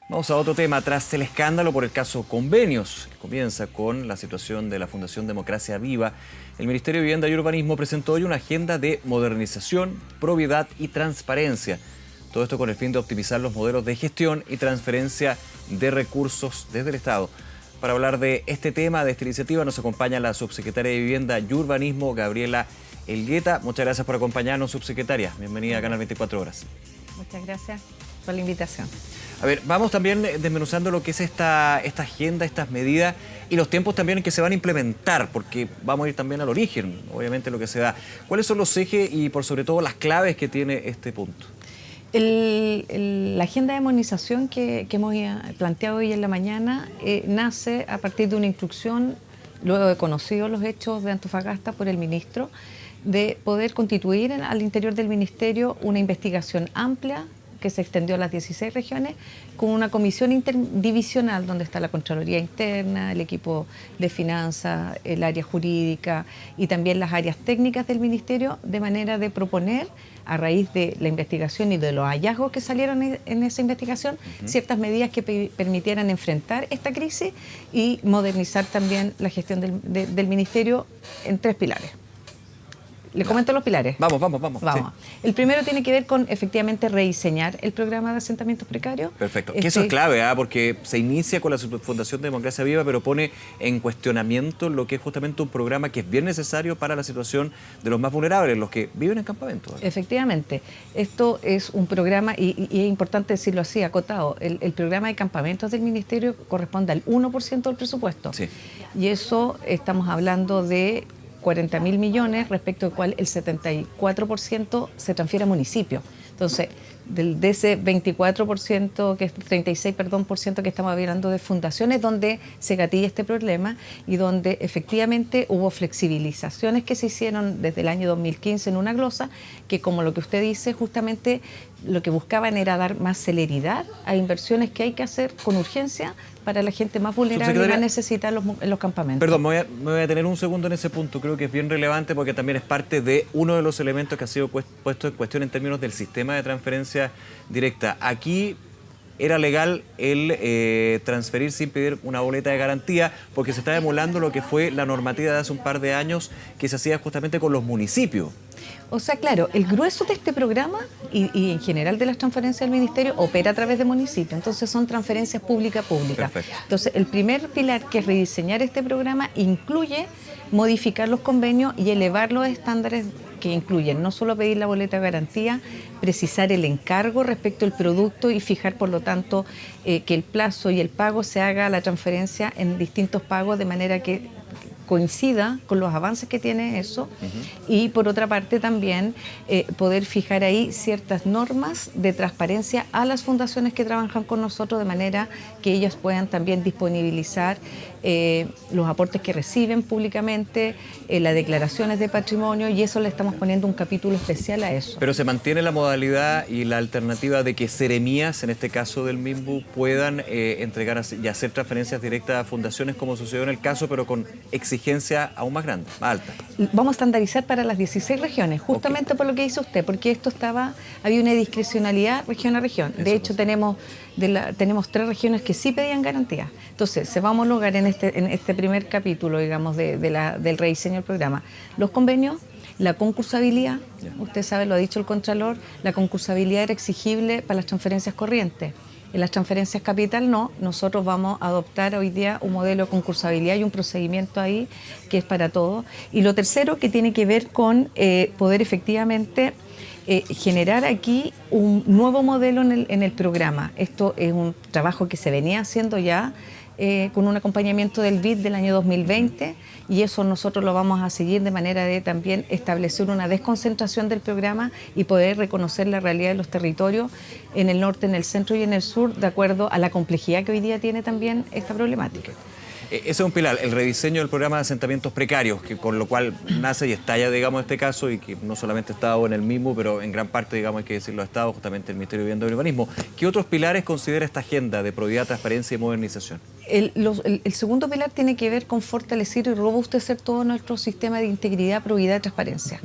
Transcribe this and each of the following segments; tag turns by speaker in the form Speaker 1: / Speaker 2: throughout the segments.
Speaker 1: Vamos a otro tema. Tras el escándalo por el caso Convenios, que comienza con la situación de la Fundación Democracia Viva, el Ministerio de Vivienda y Urbanismo presentó hoy una agenda de modernización, probidad y transparencia. Todo esto con el fin de optimizar los modelos de gestión y transferencia de recursos desde el Estado. Para hablar de este tema, de esta iniciativa, nos acompaña la subsecretaria de Vivienda y Urbanismo, Gabriela Elgueta. Muchas gracias por acompañarnos, subsecretaria. Bienvenida a Canal 24 Horas.
Speaker 2: Muchas gracias por la invitación.
Speaker 1: A ver, vamos también desmenuzando lo que es esta agenda, estas medidas y los tiempos también en que se van a implementar, porque vamos a ir también al origen, obviamente, lo que se da. ¿Cuáles son los ejes y, por sobre todo, las claves que tiene este punto?
Speaker 2: La agenda de modernización que hemos planteado hoy en la mañana nace a partir de una instrucción, luego de conocidos los hechos de Antofagasta por el ministro, de poder constituir al interior del ministerio una investigación amplia que se extendió a las 16 regiones, con una comisión interdivisional donde está la Contraloría Interna, el equipo de finanzas, el área jurídica y también las áreas técnicas del Ministerio, de manera de proponer, a raíz de la investigación y de los hallazgos que salieron en esa investigación, ciertas medidas que permitieran enfrentar esta crisis y modernizar también la gestión del Ministerio en 3 pilares. ¿Le comento los pilares?
Speaker 1: Vamos. Sí.
Speaker 2: El primero tiene que ver con, efectivamente, rediseñar el programa de asentamientos precarios.
Speaker 1: Perfecto. Que eso es clave, porque se inicia con la Fundación Democracia Viva, pero pone en cuestionamiento lo que es justamente un programa que es bien necesario para la situación de los más vulnerables, los que viven en campamentos.
Speaker 2: Efectivamente. Esto es un programa, y es importante decirlo así, acotado. El programa de campamentos del Ministerio corresponde al 1% del presupuesto.
Speaker 1: Sí.
Speaker 2: Y eso estamos hablando de 40.000 millones, respecto al cual el 74% se transfiere a municipios. Entonces, de ese 24%, que es 36%, por ciento que estamos hablando de fundaciones, donde se gatilla este problema y donde efectivamente hubo flexibilizaciones que se hicieron desde el año 2015 en una glosa, que, como lo que usted dice, justamente lo que buscaban era dar más celeridad a inversiones que hay que hacer con urgencia para la gente más vulnerable y más necesitada en los campamentos.
Speaker 1: Perdón, me voy a tener un segundo en ese punto. Creo que es bien relevante porque también es parte de uno de los elementos que ha sido puesto en cuestión en términos del sistema de transferencia directa. Aquí era legal el transferir sin pedir una boleta de garantía, porque se está emulando lo que fue la normativa de hace un par de años que se hacía justamente con los municipios.
Speaker 2: O sea, claro, el grueso de este programa y en general de las transferencias del Ministerio opera a través de municipios, entonces son transferencias pública.
Speaker 1: Perfecto.
Speaker 2: Entonces, el primer pilar, que es rediseñar este programa, incluye modificar los convenios y elevar los estándares que incluyen no solo pedir la boleta de garantía, precisar el encargo respecto al producto y fijar, por lo tanto, que el plazo y el pago se haga la transferencia en distintos pagos de manera que coincida con los avances que tiene eso. Y por otra parte también poder fijar ahí ciertas normas de transparencia a las fundaciones que trabajan con nosotros, de manera que ellas puedan también disponibilizar los aportes que reciben públicamente, las declaraciones de patrimonio, y eso le estamos poniendo un capítulo especial a eso.
Speaker 1: Pero se mantiene la modalidad y la alternativa de que seremías, en este caso del MIMBU, puedan entregar y hacer transferencias directas a fundaciones, como sucedió en el caso, pero con exigencia aún más grande, más alta.
Speaker 2: Vamos a estandarizar para las 16 regiones, justamente por lo que dice usted, porque había una discrecionalidad región a región. De hecho, tenemos 3 regiones que sí pedían garantías. Entonces, se va a homologar en este primer capítulo, digamos, del rediseño del programa, los convenios, la concursabilidad. Usted sabe, lo ha dicho el Contralor, la concursabilidad era exigible para las transferencias corrientes. En las transferencias capital no, nosotros vamos a adoptar hoy día un modelo de concursabilidad y un procedimiento ahí que es para todos. Y lo tercero, que tiene que ver con poder efectivamente generar aquí un nuevo modelo en el programa. Esto es un trabajo que se venía haciendo ya con un acompañamiento del BID del año 2020, y eso nosotros lo vamos a seguir de manera de también establecer una desconcentración del programa y poder reconocer la realidad de los territorios en el norte, en el centro y en el sur, de acuerdo a la complejidad que hoy día tiene también esta problemática.
Speaker 1: Ese es un pilar, el rediseño del programa de asentamientos precarios, que con lo cual nace y estalla, digamos, este caso, y que no solamente ha estado en el mismo, pero en gran parte, digamos, hay que decirlo, ha estado justamente el Ministerio de Vivienda y Urbanismo. ¿Qué otros pilares considera esta agenda de probidad, transparencia y modernización? El
Speaker 2: segundo pilar tiene que ver con fortalecer y robustecer todo nuestro sistema de integridad, probidad y transparencia.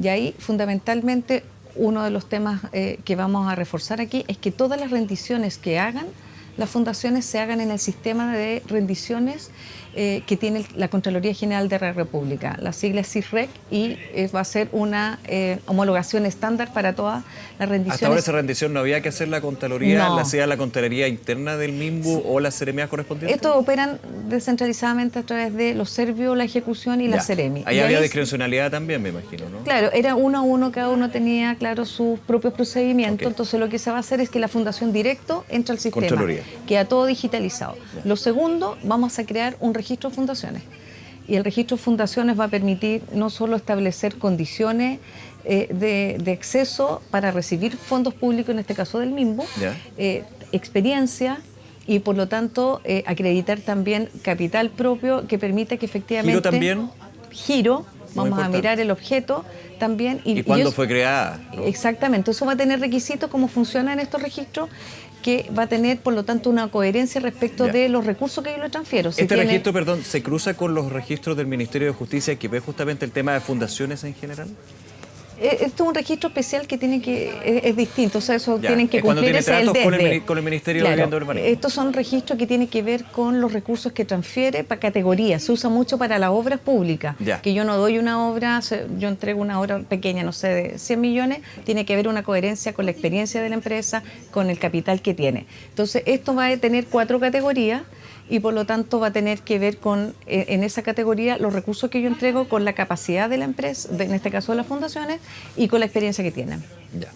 Speaker 2: Y ahí, fundamentalmente, uno de los temas que vamos a reforzar aquí es que todas las rendiciones que hagan las fundaciones se hagan en el sistema de rendiciones que tiene la Contraloría General de la República, la sigla es CIRREC, y va a ser una homologación estándar para todas las rendiciones.
Speaker 1: Hasta ahora esa rendición no había que hacer la Contraloría,
Speaker 2: no.
Speaker 1: La hacía la Contraloría interna del MIMBU o las seremías correspondientes.
Speaker 2: Estos operan descentralizadamente a través de los servios, la ejecución y la seremi.
Speaker 1: Ahí había discrecionalidad también, me imagino, ¿no?
Speaker 2: Claro, era uno a uno, cada uno tenía, claro, sus propios procedimientos. Entonces lo que se va a hacer es que la fundación directo entra al sistema, queda todo digitalizado. Lo segundo, vamos a crear un registro de fundaciones. Y el registro de fundaciones va a permitir no solo establecer condiciones de acceso para recibir fondos públicos, en este caso del MIMBU, experiencia, y por lo tanto acreditar también capital propio que permita que efectivamente...
Speaker 1: ¿Giro también?
Speaker 2: Giro, vamos a mirar el objeto también.
Speaker 1: ¿Y cuándo fue creada? ¿No?
Speaker 2: Exactamente, eso va a tener requisitos, cómo funcionan estos registros, que va a tener, por lo tanto, una coherencia respecto de los recursos que yo le transfiero.
Speaker 1: Este registro, perdón, ¿se cruza con los registros del Ministerio de Justicia que ve justamente el tema de fundaciones en general?
Speaker 2: Esto es un registro especial que tiene que es distinto, o sea, eso tienen que cumplir
Speaker 1: ese el desde. Con el Ministerio de Vivienda y Urbanismo.
Speaker 2: Estos son registros que tienen que ver con los recursos que transfiere para categorías. Se usa mucho para las obras públicas, que yo no doy una obra, yo entrego una obra pequeña, no sé, de 100 millones, tiene que haber una coherencia con la experiencia de la empresa, con el capital que tiene. Entonces, esto va a tener 4 categorías, y por lo tanto va a tener que ver con, en esa categoría, los recursos que yo entrego con la capacidad de la empresa, en este caso de las fundaciones, y con la experiencia que tienen.
Speaker 1: Ya.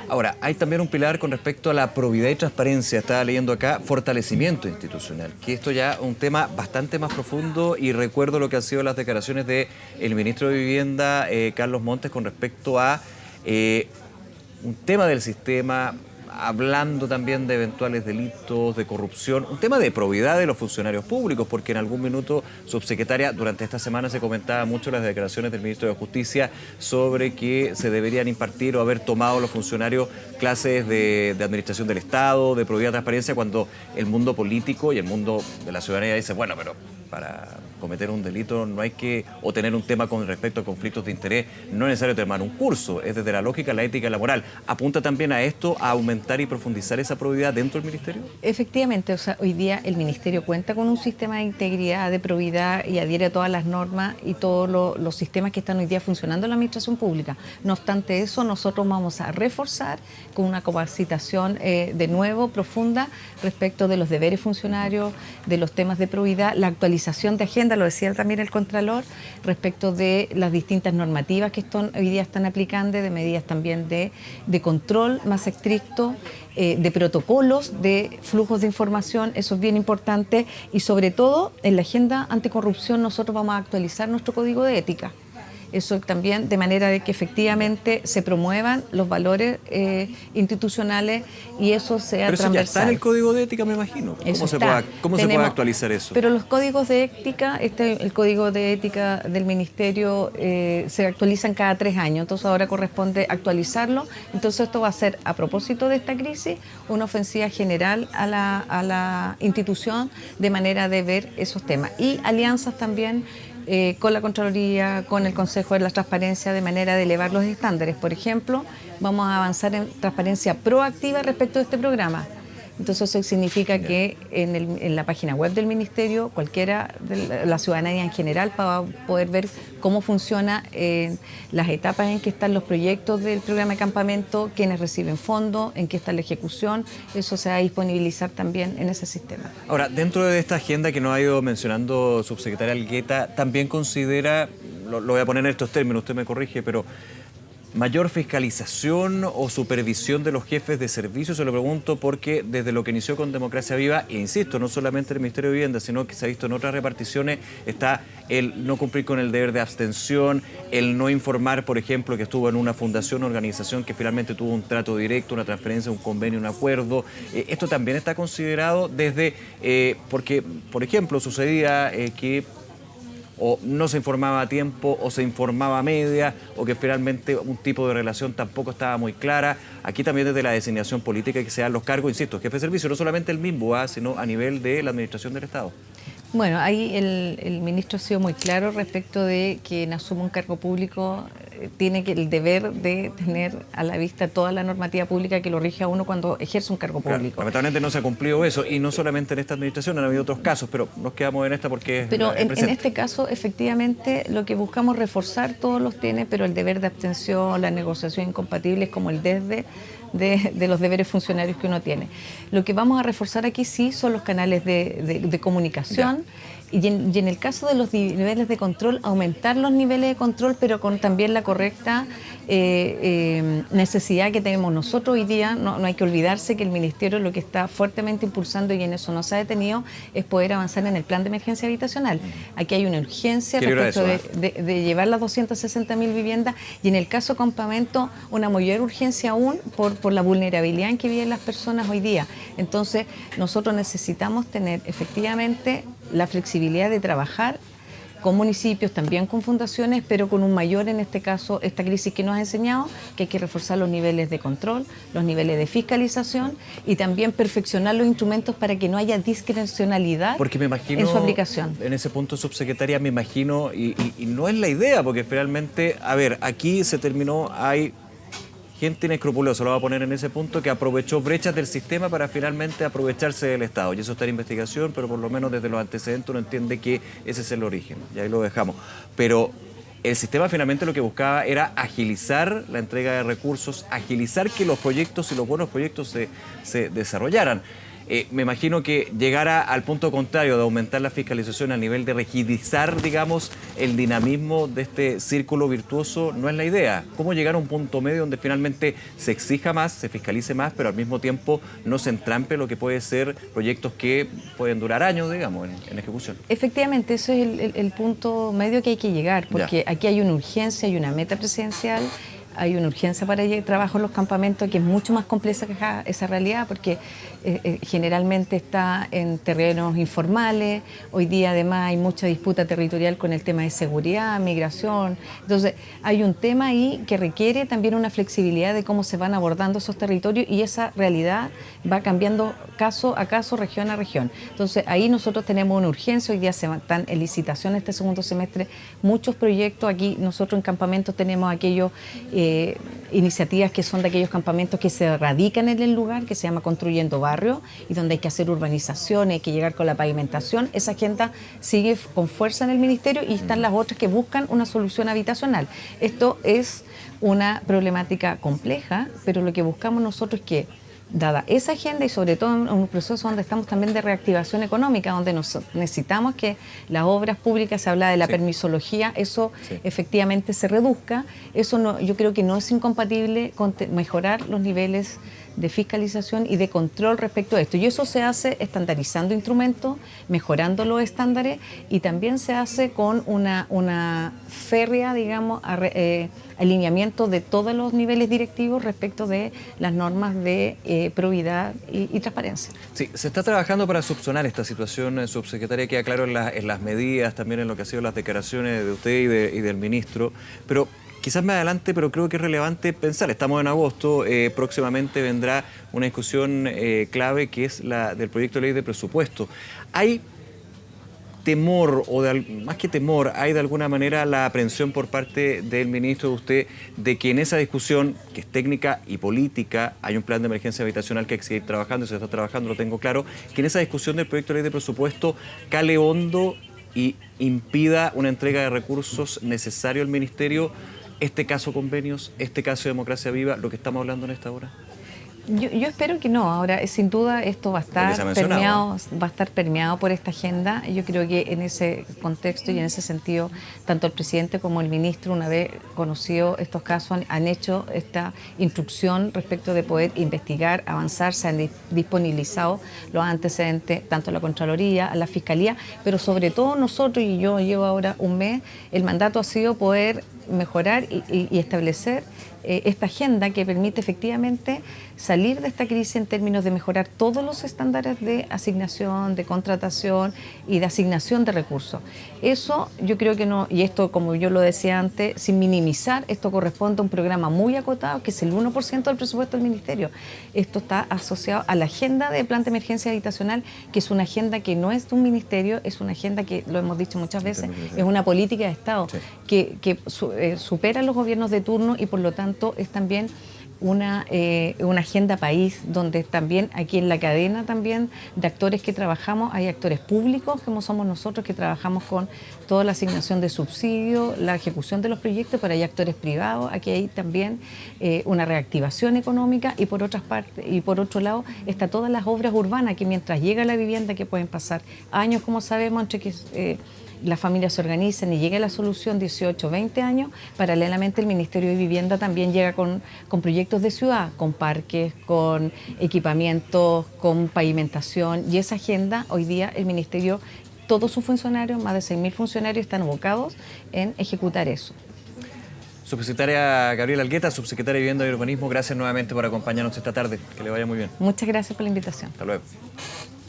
Speaker 1: Ahora, hay también un pilar con respecto a la probidad y transparencia, estaba leyendo acá, fortalecimiento institucional, que esto ya es un tema bastante más profundo, y recuerdo lo que han sido las declaraciones del ministro de Vivienda, Carlos Montes, con respecto a un tema del sistema, hablando también de eventuales delitos, de corrupción, un tema de probidad de los funcionarios públicos, porque en algún minuto, subsecretaria, durante esta semana se comentaba mucho las declaraciones del ministro de Justicia sobre que se deberían impartir o haber tomado los funcionarios clases de administración del Estado, de probidad y transparencia, cuando el mundo político y el mundo de la ciudadanía dice, bueno, pero para cometer un delito no hay que, o tener un tema con respecto a conflictos de interés, no es necesario tomar un curso, es desde la lógica, la ética y la moral. ¿Apunta también a esto, a aumentar y profundizar esa probidad dentro del Ministerio?
Speaker 2: Efectivamente, o sea, hoy día el Ministerio cuenta con un sistema de integridad, de probidad, y adhiere a todas las normas y todos los sistemas que están hoy día funcionando en la administración pública. No obstante eso, nosotros vamos a reforzar con una capacitación de nuevo, profunda, respecto de los deberes funcionarios, de los temas de probidad, la actualización de agenda, lo decía también el Contralor, respecto de las distintas normativas que hoy día están aplicando, de medidas también de control más estricto, de protocolos, de flujos de información, eso es bien importante, y sobre todo en la agenda anticorrupción nosotros vamos a actualizar nuestro código de ética. Eso también, de manera de que efectivamente se promuevan los valores institucionales y eso sea transversal.
Speaker 1: Pero eso ya está en el Código de Ética, me imagino. ¿Cómo se puede actualizar eso?
Speaker 2: Pero los códigos de ética, el Código de Ética del Ministerio se actualizan cada 3 años, entonces ahora corresponde actualizarlo. Entonces esto va a ser, a propósito de esta crisis, una ofensiva general a la institución, de manera de ver esos temas. Y alianzas también con la Contraloría, con el Consejo de la Transparencia, de manera de elevar los estándares. Por ejemplo, vamos a avanzar en transparencia proactiva respecto de este programa. Entonces eso significa que en la página web del Ministerio, cualquiera de la ciudadanía en general va a poder ver cómo funciona las etapas en que están los proyectos del programa de campamento, quiénes reciben fondos, en qué está la ejecución. Eso se va a disponibilizar también en ese sistema.
Speaker 1: Ahora, dentro de esta agenda que nos ha ido mencionando subsecretaria Algueta, también considera, lo voy a poner en estos términos, usted me corrige, pero ¿mayor fiscalización o supervisión de los jefes de servicio? Se lo pregunto porque desde lo que inició con Democracia Viva, e insisto, no solamente el Ministerio de Vivienda, sino que se ha visto en otras reparticiones, está el no cumplir con el deber de abstención, el no informar, por ejemplo, que estuvo en una fundación o organización que finalmente tuvo un trato directo, una transferencia, un convenio, un acuerdo. Esto también está considerado desde, porque, por ejemplo, sucedía que o no se informaba a tiempo, o se informaba a media, o que finalmente un tipo de relación tampoco estaba muy clara. Aquí también desde la designación política que se dan los cargos, insisto, jefe de servicio, no solamente el MIMBU, sino a nivel de la administración del Estado.
Speaker 2: Bueno, ahí el ministro ha sido muy claro respecto de quien asume un cargo público tiene el deber de tener a la vista toda la normativa pública que lo rige a uno cuando ejerce un cargo público.
Speaker 1: Lamentablemente no se ha cumplido eso, y no solamente en esta administración, han habido otros casos, pero nos quedamos en esta porque
Speaker 2: Pero
Speaker 1: es
Speaker 2: en este caso, efectivamente, lo que buscamos reforzar todos los tiene, pero el deber de abstención, la negociación incompatible es como el desde de los deberes funcionarios que uno tiene. Lo que vamos a reforzar aquí sí son los canales de comunicación. Y en el caso de los niveles de control, aumentar los niveles de control, pero con también la correcta necesidad que tenemos nosotros hoy día. No hay que olvidarse que el Ministerio lo que está fuertemente impulsando, y en eso no se ha detenido, es poder avanzar en el plan de emergencia habitacional. Aquí hay una urgencia respecto de llevar las 260.000 viviendas, y en el caso campamento una mayor urgencia aún por la vulnerabilidad en que viven las personas hoy día. Entonces nosotros necesitamos tener efectivamente la flexibilidad de trabajar con municipios, también con fundaciones, pero con un mayor, en este caso, esta crisis que nos ha enseñado que hay que reforzar los niveles de control, los niveles de fiscalización y también perfeccionar los instrumentos para que no haya discrecionalidad en su aplicación.
Speaker 1: En ese punto, subsecretaria, me imagino, y no es la idea, porque finalmente, a ver, aquí se terminó, hay gente inescrupulosa, lo voy a poner en ese punto, que aprovechó brechas del sistema para finalmente aprovecharse del Estado. Y eso está en investigación, pero por lo menos desde los antecedentes uno entiende que ese es el origen. Y ahí lo dejamos. Pero el sistema finalmente lo que buscaba era agilizar la entrega de recursos, agilizar que los proyectos y los buenos proyectos se desarrollaran. Me imagino que llegara al punto contrario de aumentar la fiscalización a nivel de rigidizar, digamos, el dinamismo de este círculo virtuoso, no es la idea. ¿Cómo llegar a un punto medio donde finalmente se exija más, se fiscalice más, pero al mismo tiempo no se entrampe lo que puede ser proyectos que pueden durar años, digamos, en ejecución?
Speaker 2: Efectivamente, ese es el punto medio que hay que llegar, porque aquí hay una urgencia, hay una meta presidencial. Hay una urgencia para el trabajo en los campamentos que es mucho más compleja que esa realidad, porque generalmente está en terrenos informales. Hoy día además hay mucha disputa territorial con el tema de seguridad, migración. Entonces hay un tema ahí que requiere también una flexibilidad de cómo se van abordando esos territorios, y esa realidad va cambiando caso a caso, región a región. Entonces ahí nosotros tenemos una urgencia. Hoy día se están en licitación este segundo semestre muchos proyectos. Aquí nosotros en campamentos tenemos aquellos iniciativas que son de aquellos campamentos que se radican en el lugar, que se llama Construyendo Barrio, y donde hay que hacer urbanizaciones, hay que llegar con la pavimentación. Esa agenda sigue con fuerza en el Ministerio, y están las otras que buscan una solución habitacional. Esto es una problemática compleja, pero lo que buscamos nosotros es que, dada esa agenda y sobre todo en un proceso donde estamos también de reactivación económica, donde necesitamos que las obras públicas, se habla de la permisología, eso efectivamente se reduzca. Eso no, yo creo que no es incompatible con mejorar los niveles de fiscalización y de control respecto a esto. Y eso se hace estandarizando instrumentos, mejorando los estándares, y también se hace con una férrea, digamos, alineamiento de todos los niveles directivos respecto de las normas de probidad y transparencia.
Speaker 1: Sí, se está trabajando para subsanar esta situación, subsecretaria, queda claro en las medidas, también en lo que han sido las declaraciones de usted y del ministro, pero quizás más adelante, pero creo que es relevante pensar, estamos en agosto, próximamente vendrá una discusión clave que es la del proyecto de ley de presupuesto. ¿Hay temor, más que temor, hay de alguna manera la aprehensión por parte del ministro, de usted, de que en esa discusión, que es técnica y política, hay un plan de emergencia habitacional que hay que seguir trabajando, y se está trabajando, lo tengo claro, que en esa discusión del proyecto de ley de presupuesto cale hondo y impida una entrega de recursos necesario al ministerio? Este caso convenios, este caso de Democracia Viva, lo que estamos hablando en esta hora.
Speaker 2: Yo espero que no. Ahora, sin duda, esto va a estar permeado por esta agenda. Yo creo que en ese contexto y en ese sentido, tanto el presidente como el ministro, una vez conocido estos casos, han hecho esta instrucción respecto de poder investigar, avanzar. Se han disponibilizado los antecedentes, tanto a la Contraloría, a la Fiscalía, pero sobre todo nosotros, y yo llevo ahora un mes, el mandato ha sido poder mejorar y establecer esta agenda que permite efectivamente salir de esta crisis en términos de mejorar todos los estándares de asignación, de contratación y de asignación de recursos. Eso yo creo que no, y esto como yo lo decía antes, sin minimizar, esto corresponde a un programa muy acotado que es el 1% del presupuesto del Ministerio. Esto está asociado a la agenda de plan de emergencia habitacional, que es una agenda que no es de un ministerio, es una agenda que, lo hemos dicho muchas veces, es una política de Estado, sí, que supera los gobiernos de turno y por lo tanto es también una agenda país, donde también aquí en la cadena también de actores que trabajamos, hay actores públicos como somos nosotros que trabajamos con toda la asignación de subsidios, la ejecución de los proyectos, pero hay actores privados, aquí hay también una reactivación económica y por otras partes, y por otro lado está todas las obras urbanas que mientras llega la vivienda, que pueden pasar años, como sabemos, entre que las familias se organizan y llegue a la solución 18, 20 años, paralelamente el Ministerio de Vivienda también llega con proyectos de ciudad, con parques, con equipamientos, con pavimentación, y esa agenda hoy día el Ministerio, todos sus funcionarios, más de 6.000 funcionarios, están abocados en ejecutar eso.
Speaker 1: Subsecretaria Gabriela Algueta, subsecretaria de Vivienda y Urbanismo, gracias nuevamente por acompañarnos esta tarde. Que le vaya muy bien.
Speaker 2: Muchas gracias por la invitación.
Speaker 1: Hasta luego.